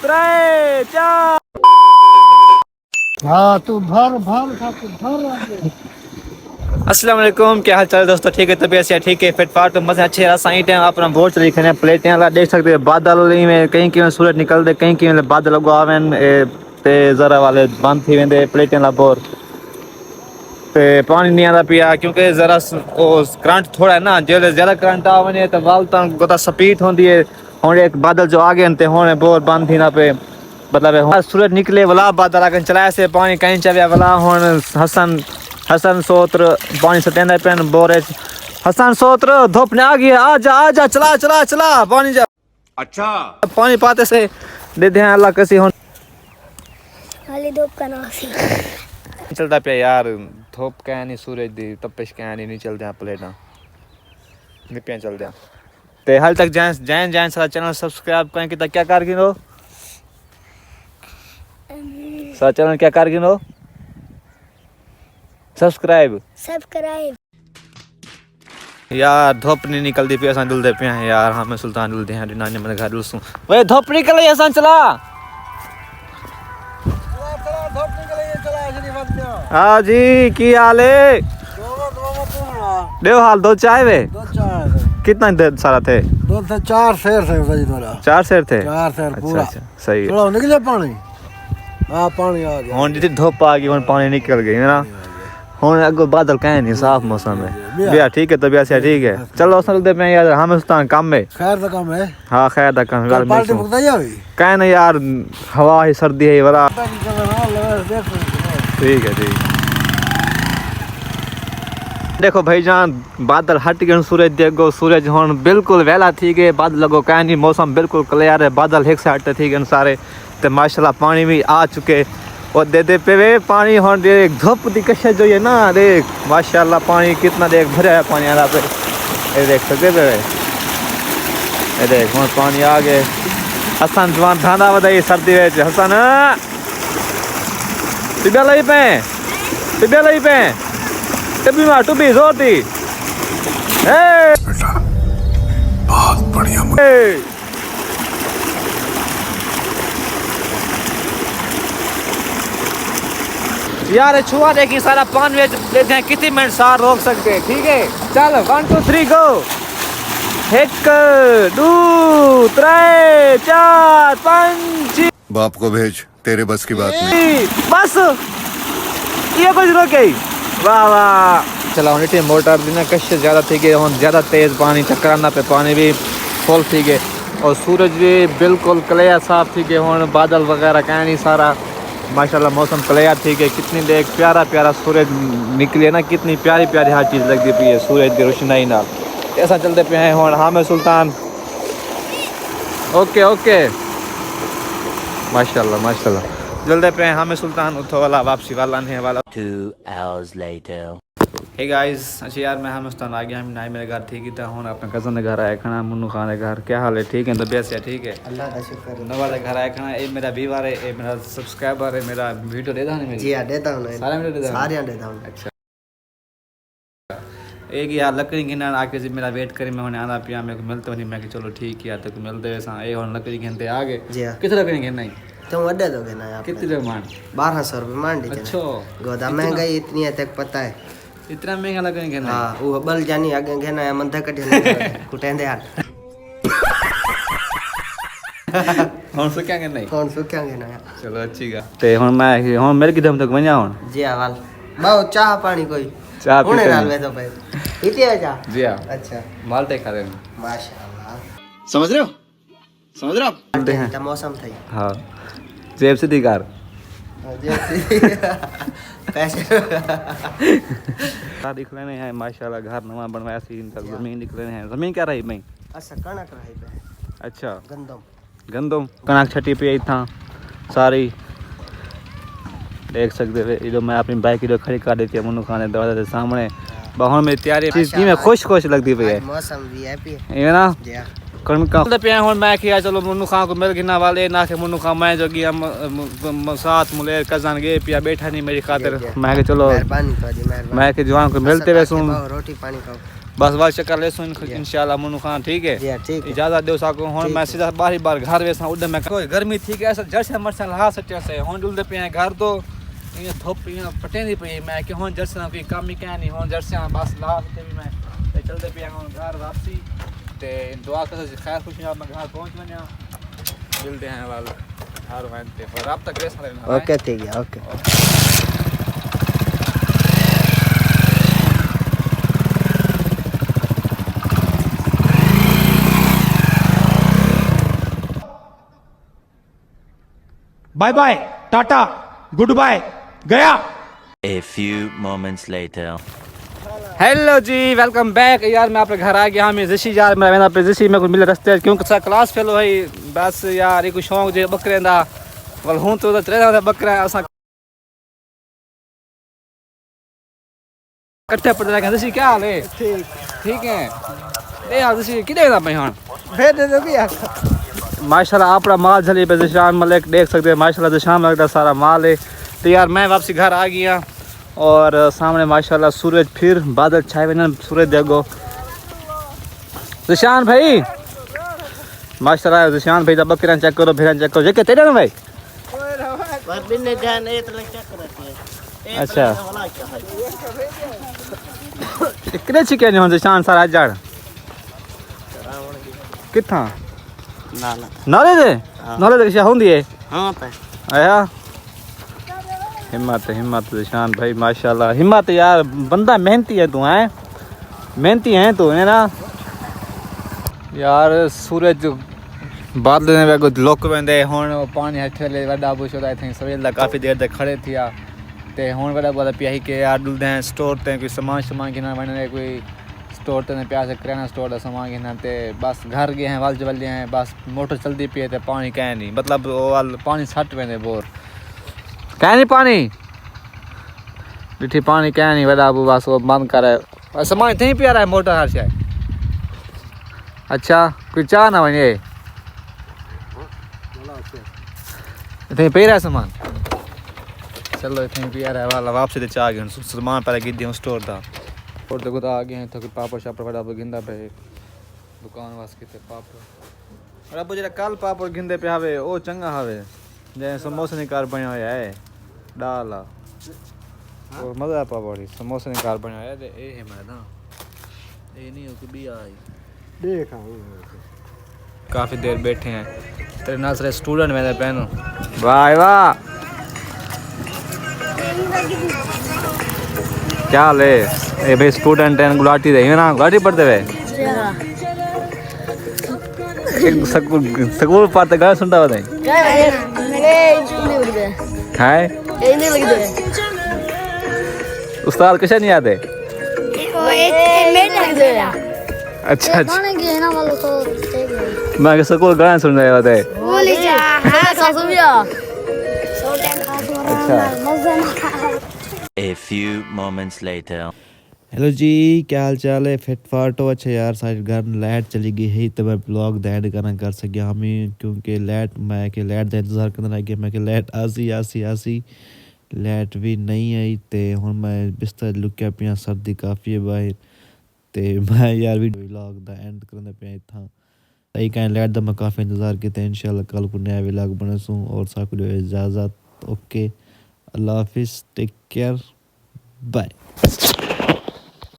3 4। हाँ तू भर भर खा तू भर। अस्सलाम वालेकुम, क्या हाल चाल है दोस्तों? ठीक है, तबीयत से ठीक है, फिट फाट तो मजे अच्छे रहा सही टाइम अपना बहुत चली खाने प्लेटें वाला देख सकते हैं। बादल में कहीं कहीं सूरज निकल दे, कहीं कहीं बादल उगो आवन ते जरा वाले बंद थी वेंदे प्लेटें ला बोर ते पानी नहीं आता पिया क्योंकि जरा करंट थोड़ा है ना, जो ज्यादा करंट आ वने तो वाल गोता स्पीड होती है। हुन एक बादल जो आ गए ते हुन बोर बंद थी ना पे मतलब सूरज निकले वाला बादल आगे चलाया से पानी कहीं चलिया वाला। हुन हसन सोत्र पानी सटेंदा पेन बोरे हसन सोत्र धूप ने आ गया, आजा आजा चला चला चला पानी जा। अच्छा पानी पाते से दे दे अल्लाह कसी हुन खाली धूप का नासी चलता पे यार। धूप क्या नहीं, सूरज दी तपिश क्या नहीं चलते प्लेटा निपियां चलते ते हाल तक जैन सारा चैनल सब्सक्राइब करें कि क्या कर गिनो सारा चैनल क्या कर गिनो सब्सक्राइब यार। धूप नहीं निकलती पे असां डुलदे पे हैं यार। हमें सुल्तान डुलदे हैं नाने मेरे घर डुलसूं वे धूप निकल गई असां चला हाँ जी की हाल है? देव हाल दो चाय वे कितना सारा थे? दो से चार शेर थे भाई थोड़ा। 4 शेर थे? 4 शेर पूरा। अच्छा सही है। थोड़ा निकले पानी। हाँ पानी आ गया। हुन जितनी धूप आ गई हुन पानी निकल गई है ना। हुन अगो बादल कहीं नहीं, साफ मौसम है भैया। ठीक है तबीयत से ठीक है। चलो चलते पे यार हमें सुल्तान काम में। खैर का काम है। हाँ खैर दा काम है। पार्टी भुगता जावी कहीं नहीं यार, हवा ही सर्दी है वाला। ठीक है ठीक। देखो भाईजान बादल हट गए, सूरज देखो सूरज हुन बिल्कुल वेला थी गए। बादल लगो कहीं नहीं, मौसम बिल्कुल क्लियर है। बादल एक साइड थी गए सारे ते माशाल्लाह पानी भी आ चुके और दे पे वे पानी हुन देख धूप दी कश जो है ना। देख माशाल्लाह पानी कितना देख भरा है पानी आला पे, ये देख सकते पे ये देख हुन पानी आ गए। हसन जवान धांधा वधाई सर्दी विच हसन टिब्या लई पे टबी मार टुबी जोर दी बेटा बहुत बढ़िया। यार छुआ देखी सारा पान वेच लेते हैं कितनी मिनट सार रोक सकते हैं। ठीक है चल 1 2 3 गो 1 2 3 4 5 बाप को भेज, तेरे बस की बात नहीं। बस ये कुछ रोके वाह वाह। चला उन्हें मोटर दिन कश ज्यादा थी गए हुन ज्यादा तेज पानी चक्राना पे पानी भी फुल थी गए और सूरज भी बिल्कुल क्लियर साफ थी गए। हुन बादल वगैरह कहीं नहीं सारा माशाल्लाह मौसम क्लियर थी गए। कितनी देख प्यारा प्यारा सूरज निकले ना, कितनी प्यारी प्यारी हर चीज़ लगती पी है सूरज की रोशनाई ना। ऐसा चलते पे हैं हुन हाँ मैं सुल्तान। ओके ओके माशाल्लाह माशाल्लाह जल्दी पे हैं हमें सुल्तान उठो वाला वापसी वाला नहीं वाला। 2 hours later. हे गाइस अच्छा यार मैं हिंदुस्तान आ गया। हम ना मेरे घर ठीक ही था। हूँ अपने कज़न के घर आया खाना मुन्नू खान के घर। क्या हाल है? ठीक है तबीयत से ठीक है अल्लाह का शुक्र है। नवाज घर आया खाना। ये मेरा व्यूअर है, ये मेरा सब्सक्राइबर है। मेरा वीडियो देता है जी हां देता हूं। सारा वीडियो देता सारे देता हूं। अच्छा एक यार लकड़ी गिनने आके जी मेरा वेट करी मैं आना पिया मेरे को मिलते नहीं। मैं कि चलो ठीक है तो मिलते वैसा ये और लकड़ी गिनते आ गए। जी हां कितने लकड़ी गिनना है तुम वड्डे दोगे ना आप? कितने रुपये मान? 1200 रुपये मान दी। अच्छा गोदा महंगाई इतनी है तक पता है। इतना महंगा लकड़ी गिनना? हाँ वो बल जानी आगे घेना है मंदा कटे कुटेंदे यार। हुन सो क्या गिनना है? कौन सो क्या घेना है? चलो अच्छी गा ते हुन मैं हुन मेरे किधम तक वणा हुन जी हां वाल बाओ चाह पानी कोई चाह हुने पीते नाल वे तो भाई पीते है चाह? जी हां अच्छा माल्टे खा रहे हैं माशाल्लाह। समझ रहे हो माल्टे हैं। तो मौसम था। हाँ जेब से दिकार पैसे दिख रहे हैं माशाल्लाह। घर नवा बनवाया सी इनका जमीन दिख रहे हैं। जमीन क्या रही भाई? अच्छा कणक रही पे। अच्छा गंदम कनक छठी पे था सारी देख सकते हो। ये मैं अपनी बाइक इधर खड़ी कर देती है मुन्नू खाने दरवाजे के सामने। बहुत में तैयारी चीज में खुश लगती पई है। मौसम वीआईपी है ये ना जी हां। कर्म का पे हुन मैं किया चलो मुन्नू खान को मिल गिना वाले ना के मुन्नू खान मैं जो गया साथ मुले कजन गए पिया बैठा नहीं मेरी खातिर। मैं के चलो मेहरबानी तो जी मेहरबानी। मैं के जवान को मिलते हुए सुन रोटी पानी खाओ। बस वाल चक्कर ले सुन इंशाल्लाह मुन्नू खान ठीक है जी हाँ, ठीक है। इजाजत दो साको हुन मैं सीधा बारी बार घर वेसा उड़ में कोई गर्मी थी के ऐसा जर्सी मरसा ला सटे से हुन डुलदे पे घर तो ये धूप ये पटेंदी पे मैं कि हुन जर्सी ना कोई काम ही क्या नहीं हुन जर्सी बस ला सटे भी मैं ते चलदे पे हुन घर वापसी ते दुआ कर खैर खुशी आप मैं घर पहुंच वना मिलते हैं वाल हर वंते पर आप तक रेस रहना ओके ठीक है okay bye bye tata goodbye गया। A few moments later. Hello जी वेलकम बैक यार मैं अपने घर आ गया मैं ऋषि यार मैं पे ऋषि में कुछ मिले रस्ते क्योंकि सा क्लास फेलो है बस यार एक शौक जे बकरे दा वल हूं तो तेरे बकरा असा कट्ठे पड़ रहा ऋषि क्या हाल है ठीक है ए यार ऋषि किदे दा मैं हन भेज दे भी माशाल्लाह अपना माल झली पे जिशान मलिक देख सकते हैं माशाल्लाह जिशान लगता सारा माल है तो यार मैं वापसी घर आ गया और सामने माशाल्लाह सूरज फिर बादल छाए हुए ना सूरज देखो जिशान भाई माशाल्लाह जिशान भाई जब बकरियां चेक करो फिर चेक करो ये कहते ना भाई अच्छा कितने चिकन हो जिशान सारा जड़ कितना नाले दे क्या होंदी है हां पे आया हिम्मत निशान भाई माशाल्लाह हिम्मत यार बंदा मेहनती है तू है मेहनती है तू है ना यार सूरज बादल ने वेगो लोक वेंदे हुन पानी हथे ले वडा बुशो आई थिंक सवेल दा काफी देर तक खड़े थिया ते हुन वडा बोला पिया ही के यार डुलदे स्टोर ते कोई सामान गिना वने कोई स्टोर ते प्यास किराना स्टोर दा सामान गिना ते बस घर गए हैं वाल जवल हैं बस मोटर चलती पी ते पानी कह नहीं मतलब वाल पानी सट वेंदे बोर कह नहीं पानी डिठी पानी कह नहीं वडा बस वो बंद करे सामान थे पिया रहा है मोटर हर शाय अच्छा कोई चाह ना वने थे पे रहा सामान चलो थे पिया रहा वाला वापसी ते चाह गए सामान पहले गिद्दी स्टोर दा और देखो तो आ गए हैं तो पापड़ शापड़ बड़ा गिंदा पे दुकान वास के पापड़ अब जरा कल पापड़ गिंदे पे आवे ओ चंगा हवे जे समोसा निकार बना होया है डाला और मजा पापड़ समोसा निकार बना है ते ए है मैं ना ए नहीं हो कि भी आई देखा काफी देर बैठे हैं तेरे नाल सारे स्टूडेंट मेरे पहनो वाह वाह क्या ले ए भाई स्टूडेंट हैं गुलाटी दे ना गुलाटी पढ़ते हुए स्कूल पढ़ते गाना सुनता होता है उस्ताद कैसे नहीं आते अच्छा अच्छा मैं स्कूल गाना सुन रहे होते अच्छा A few moments later. Hello जी क्या हाल चाल है फिट फाट हो अच्छा यार सारी घर लाइट चली गई है तो मैं ब्लॉग दा एड करना कर सकिया हमें क्योंकि लाइट मैं के लाइट का इंतजार करना लगे मैं के लाइट आसी लाइट भी नहीं आई ते हुन मैं बिस्तर लुक्या पिया सर्दी काफ़ी है बाहर ते मैं यार वीडियो व्लॉग दा एंड करना पिया था तई का लाइट दा मैं काफ़ी इंतजार किया इंशाल्लाह कल को नया व्लॉग बनसूं और साको इजाज़त ओके अल्लाह हाफिज़ टेक केयर बाय।